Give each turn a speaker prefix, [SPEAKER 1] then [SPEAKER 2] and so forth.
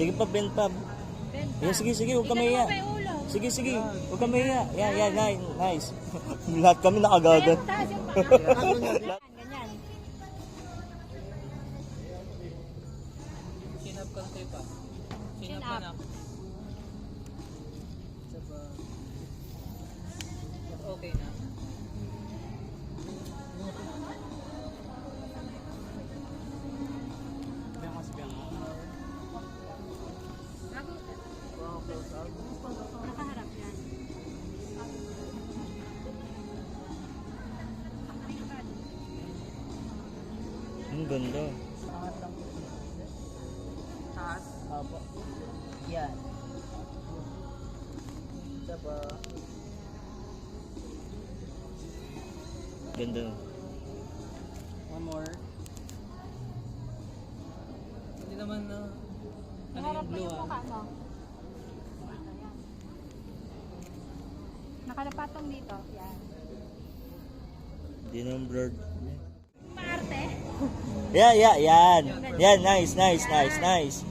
[SPEAKER 1] Sige pa, bend pa. Yan, sige, huwag ka mahiya. Sige, huwag ka mahiya. Yan, nice. Lahat kami nakagagan.
[SPEAKER 2] Ganyan.
[SPEAKER 3] Chin up konti pa. Chin
[SPEAKER 2] Chin
[SPEAKER 3] up
[SPEAKER 2] up.
[SPEAKER 3] na. Okay na.
[SPEAKER 2] Nakaharap yan.
[SPEAKER 1] Ang ganda.
[SPEAKER 3] Taas.
[SPEAKER 4] Opo. Yan. Saba.
[SPEAKER 1] Ganda.
[SPEAKER 3] One more. Hindi naman na. Ano
[SPEAKER 2] Naharap
[SPEAKER 3] yung
[SPEAKER 2] mo
[SPEAKER 3] blue
[SPEAKER 2] yung mukha mo. Nakalapatong dito. Yan.
[SPEAKER 1] Hindi naman blurred.
[SPEAKER 2] Maarte.
[SPEAKER 1] Yan. Yan, nice.